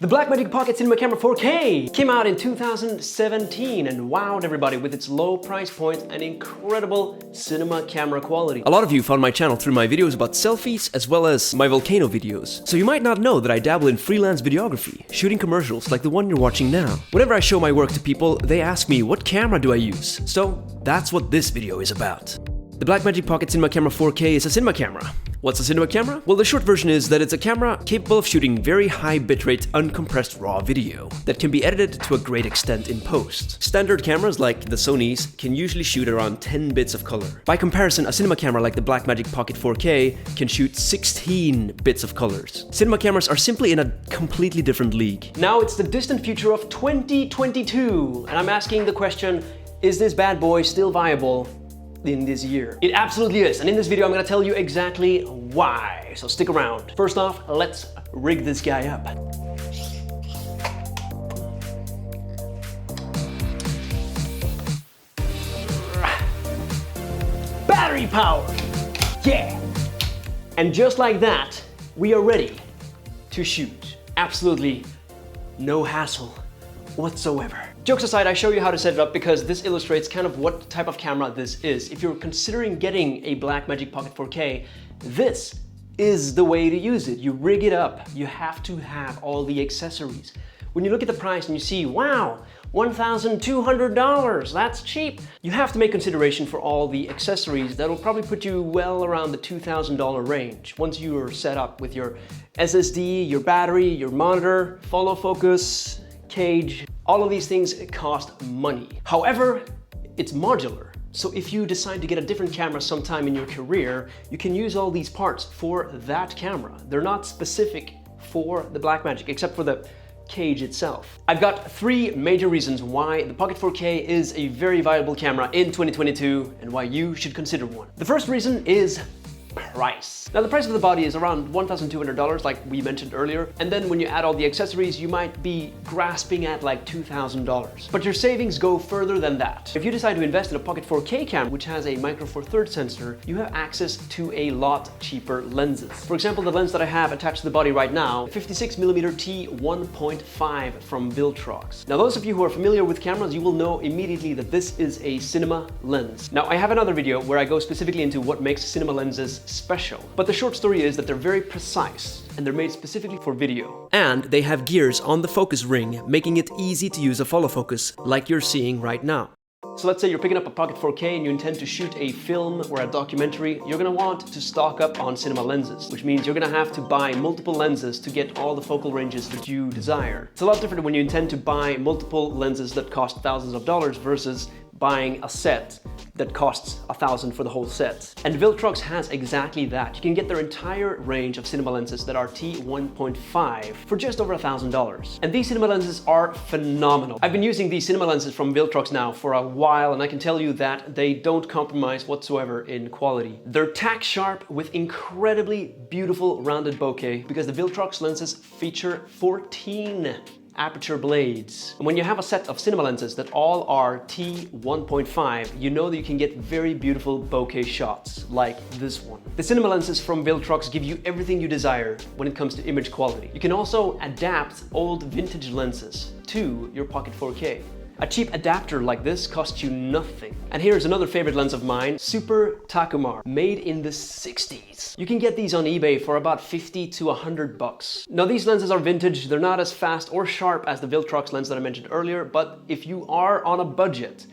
The Blackmagic Pocket Cinema Camera 4K came out in 2017 and wowed everybody with its low price point and incredible cinema camera quality. A lot of you found my channel through my videos about selfies as well as my volcano videos. So you might not know that I dabble in freelance videography, shooting commercials like the one you're watching now. Whenever I show my work to people, they ask me what camera do I use. So that's what this video is about. The Blackmagic Pocket Cinema Camera 4K is a cinema camera. What's a cinema camera? Well, the short version is that it's a camera capable of shooting very high bitrate uncompressed raw video that can be edited to a great extent in post. Standard cameras like the Sony's can usually shoot around 10 bits of color. By comparison, a cinema camera like the Blackmagic Pocket 4K can shoot 16 bits of colors. Cinema cameras are simply in a completely different league. Now it's the distant future of 2022, and I'm asking the question, is this bad boy still viable in this year? It absolutely is, and in this video I'm gonna tell you exactly why, so stick around. First off, let's rig this guy up. Battery power! Yeah! And just like that, we are ready to shoot. Absolutely no hassle whatsoever. Jokes aside, I show you how to set it up because this illustrates kind of what type of camera this is. If you're considering getting a Blackmagic Pocket 4K, this is the way to use it. You rig it up. You have to have all the accessories. When you look at the price and you see, wow, $1,200, that's cheap. You have to make consideration for all the accessories that will probably put you well around the $2,000 range once you are set up with your SSD, your battery, your monitor, follow focus, cage. All of these things cost money. However, it's modular. So if you decide to get a different camera sometime in your career, you can use all these parts for that camera. They're not specific for the Blackmagic, except for the cage itself. I've got three major reasons why the Pocket 4K is a very viable camera in 2022 and why you should consider one. The first reason is price. Now the price of the body is around $1,200 like we mentioned earlier, and then when you add all the accessories you might be grasping at like $2,000. But your savings go further than that. If you decide to invest in a Pocket 4K camera which has a micro four thirds sensor, you have access to a lot cheaper lenses. For example, the lens that I have attached to the body right now, 56mm t1.5 from Viltrox. Now those of you who are familiar with cameras, you will know immediately that this is a cinema lens. Now I have another video where I go specifically into what makes cinema lenses special. But the short story is that they're very precise and they're made specifically for video. And they have gears on the focus ring, making it easy to use a follow focus like you're seeing right now. So let's say you're picking up a Pocket 4K and you intend to shoot a film or a documentary, you're gonna want to stock up on cinema lenses, which means you're gonna have to buy multiple lenses to get all the focal ranges that you desire. It's a lot different when you intend to buy multiple lenses that cost thousands of dollars versus buying a set that costs $1,000 for the whole set. And Viltrox has exactly that. You can get their entire range of cinema lenses that are t1.5 for just over $1,000. And these cinema lenses are phenomenal. I've been using these cinema lenses from Viltrox now for a while, and I can tell you that they don't compromise whatsoever in quality. They're tack sharp with incredibly beautiful rounded bokeh because the Viltrox lenses feature 14 aperture blades. And when you have a set of cinema lenses that all are t1.5, you know that you can get very beautiful bokeh shots like this one. The cinema lenses from Viltrox give you everything you desire when it comes to image quality. You can also adapt old vintage lenses to your Pocket 4K. A cheap adapter like this costs you nothing. And here's another favorite lens of mine, Super Takumar, made in the 60s. You can get these on eBay for about 50 to 100 bucks. Now these lenses are vintage, they're not as fast or sharp as the Viltrox lens that I mentioned earlier, but if you are on a budget,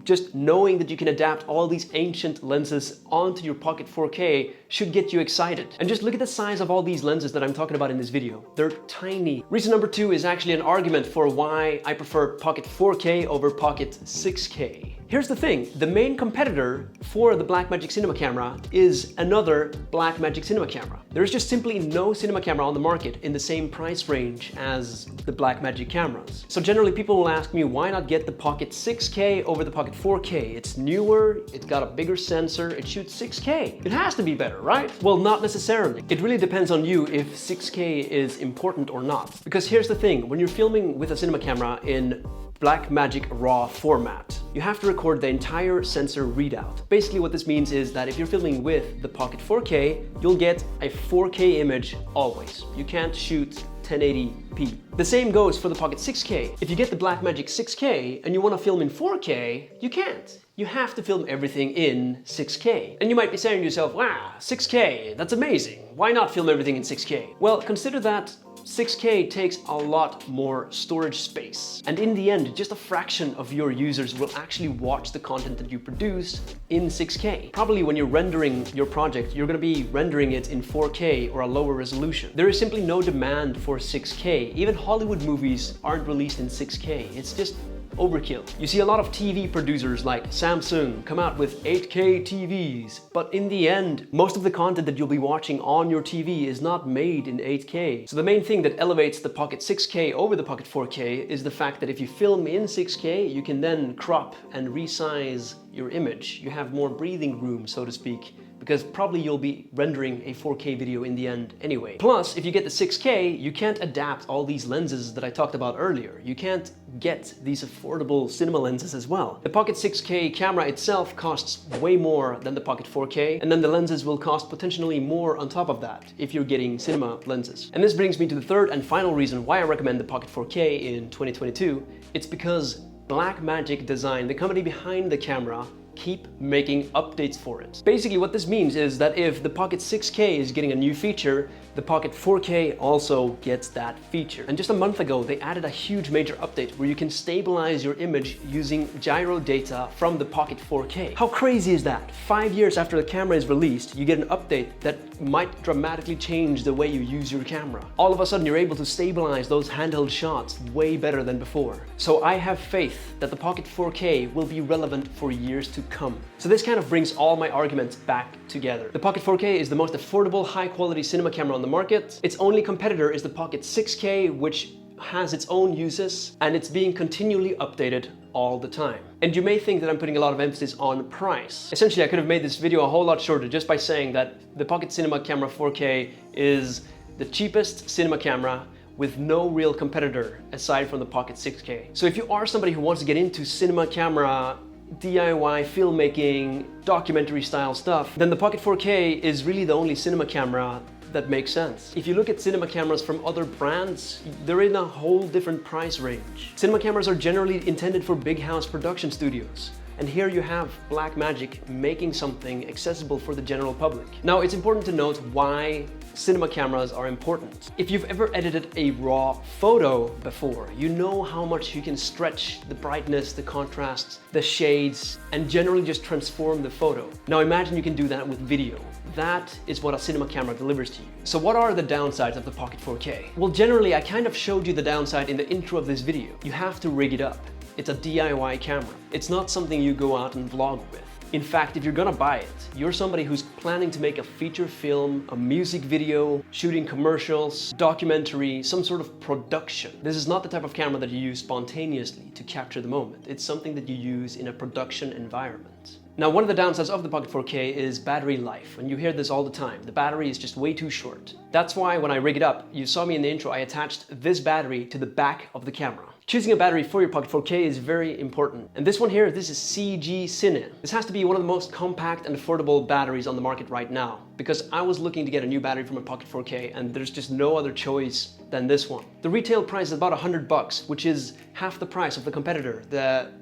just knowing that you can adapt all these ancient lenses onto your Pocket 4K should get you excited. And just look at the size of all these lenses that I'm talking about in this video. They're tiny. Reason number two is actually an argument for why I prefer Pocket 4K over Pocket 6K. Here's the thing, the main competitor for the Blackmagic Cinema Camera is another Blackmagic Cinema Camera. There's just simply no cinema camera on the market in the same price range as the Blackmagic cameras. So generally people will ask me why not get the Pocket 6K over the Pocket 4K? It's newer, it's got a bigger sensor, it shoots 6K. It has to be better, right? Well, not necessarily. It really depends on you if 6K is important or not. Because here's the thing, when you're filming with a cinema camera in Blackmagic RAW format, you have to record the entire sensor readout. Basically what this means is that if you're filming with the Pocket 4K, you'll get a 4K image always. You can't shoot 1080p. The same goes for the Pocket 6K. If you get the Blackmagic 6K and you want to film in 4K, you can't. You have to film everything in 6K. And you might be saying to yourself, wow, 6K, that's amazing. Why not film everything in 6K? Well, consider that 6K takes a lot more storage space. And in the end, just a fraction of your users will actually watch the content that you produce in 6K. Probably when you're rendering your project, you're gonna be rendering it in 4K or a lower resolution. There is simply no demand for 6K. Even Hollywood movies aren't released in 6K. It's just overkill. You see a lot of TV producers like Samsung come out with 8K TVs, but in the end, most of the content that you'll be watching on your TV is not made in 8K. So the main thing that elevates the Pocket 6K over the Pocket 4K is the fact that if you film in 6K, you can then crop and resize your image. You have more breathing room, so to speak, because probably you'll be rendering a 4K video in the end anyway. Plus, if you get the 6K, you can't adapt all these lenses that I talked about earlier. You can't get these affordable cinema lenses as well. The Pocket 6K camera itself costs way more than the Pocket 4K, and then the lenses will cost potentially more on top of that if you're getting cinema lenses. And this brings me to the third and final reason why I recommend the Pocket 4K in 2022. It's because Blackmagic Design, the company behind the camera, keep making updates for it. Basically what this means is that if the Pocket 6K is getting a new feature, the Pocket 4K also gets that feature. And just a month ago, they added a huge major update where you can stabilize your image using gyro data from the Pocket 4K. How crazy is that? 5 years after the camera is released, you get an update that might dramatically change the way you use your camera. All of a sudden, you're able to stabilize those handheld shots way better than before. So I have faith that the Pocket 4K will be relevant for years to come. So this kind of brings all my arguments back together. The Pocket 4K is the most affordable, high-quality cinema camera on the market. Its only competitor is the Pocket 6K, which has its own uses, and it's being continually updated all the time. And you may think that I'm putting a lot of emphasis on price. Essentially, I could have made this video a whole lot shorter just by saying that the Pocket Cinema Camera 4K is the cheapest cinema camera with no real competitor aside from the Pocket 6K. So if you are somebody who wants to get into cinema camera, DIY filmmaking, documentary style stuff, then the Pocket 4K is really the only cinema camera that makes sense. If you look at cinema cameras from other brands, they're in a whole different price range. Cinema cameras are generally intended for big house production studios. And here you have Blackmagic making something accessible for the general public. Now, it's important to note why cinema cameras are important. If you've ever edited a raw photo before, you know how much you can stretch the brightness, the contrast, the shades, and generally just transform the photo. Now imagine you can do that with video. That is what a cinema camera delivers to you. So what are the downsides of the Pocket 4K? Well, generally, I kind of showed you the downside in the intro of this video. You have to rig it up. It's a DIY camera. It's not something you go out and vlog with. In fact, if you're gonna buy it, you're somebody who's planning to make a feature film, a music video, shooting commercials, documentary, some sort of production. This is not the type of camera that you use spontaneously to capture the moment. It's something that you use in a production environment. Now, one of the downsides of the Pocket 4K is battery life, and you hear this all the time. The battery is just way too short. That's why when I rig it up, you saw me in the intro, I attached this battery to the back of the camera. Choosing a battery for your Pocket 4K is very important. And this one here, this is CG Cine. This has to be one of the most compact and affordable batteries on the market right now, because I was looking to get a new battery for my Pocket 4K and there's just no other choice than this one. The retail price is about $100, which is half the price of the competitor, the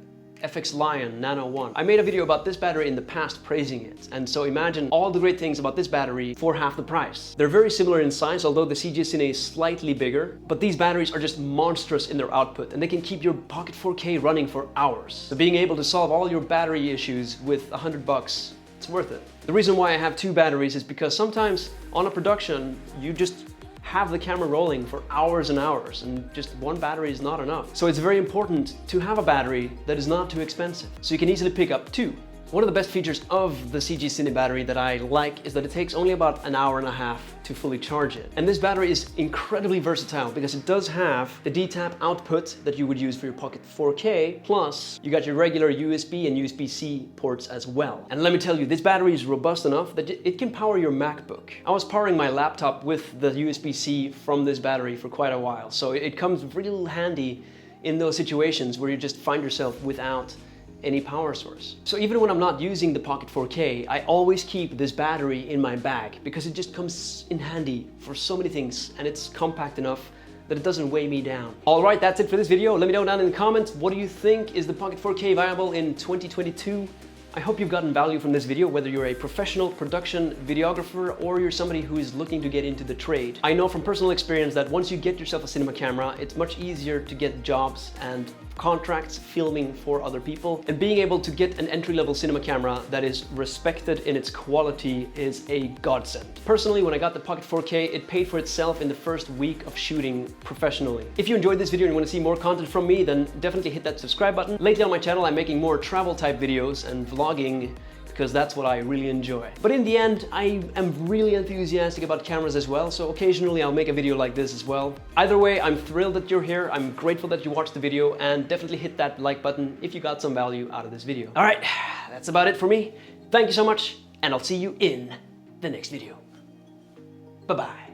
FX Lion Nano 1. I made a video about this battery in the past praising it, and so imagine all the great things about this battery for half the price. They're very similar in size, although the CG Cine is slightly bigger, but these batteries are just monstrous in their output, and they can keep your Pocket 4K running for hours. So being able to solve all your battery issues with $100, it's worth it. The reason why I have two batteries is because sometimes on a production, you just have the camera rolling for hours and hours, and just one battery is not enough. So it's very important to have a battery that is not too expensive, so you can easily pick up two. One of the best features of the CG Cine battery that I like is that it takes only about an hour and a half to fully charge it. And this battery is incredibly versatile because it does have the D-tap output that you would use for your Pocket 4K, plus you got your regular USB and USB-C ports as well. And let me tell you, this battery is robust enough that it can power your MacBook. I was powering my laptop with the USB-C from this battery for quite a while, so it comes real handy in those situations where you just find yourself without any power source. So even when I'm not using the Pocket 4K, I always keep this battery in my bag because it just comes in handy for so many things, and it's compact enough that it doesn't weigh me down. All right, that's it for this video. Let me know down in the comments, what do you think? Is the Pocket 4K viable in 2022? I hope you've gotten value from this video, whether you're a professional production videographer or you're somebody who is looking to get into the trade. I know from personal experience that once you get yourself a cinema camera, it's much easier to get jobs and contracts filming for other people. And being able to get an entry-level cinema camera that is respected in its quality is a godsend. Personally, when I got the Pocket 4K, it paid for itself in the first week of shooting professionally. If you enjoyed this video and you want to see more content from me, then definitely hit that subscribe button. Lately on my channel, I'm making more travel type videos and vlogging, because that's what I really enjoy. But in the end, I am really enthusiastic about cameras as well, so occasionally I'll make a video like this as well. Either way, I'm thrilled that you're here, I'm grateful that you watched the video, and definitely hit that like button if you got some value out of this video. All right, that's about it for me. Thank you so much, and I'll see you in the next video. Bye-bye.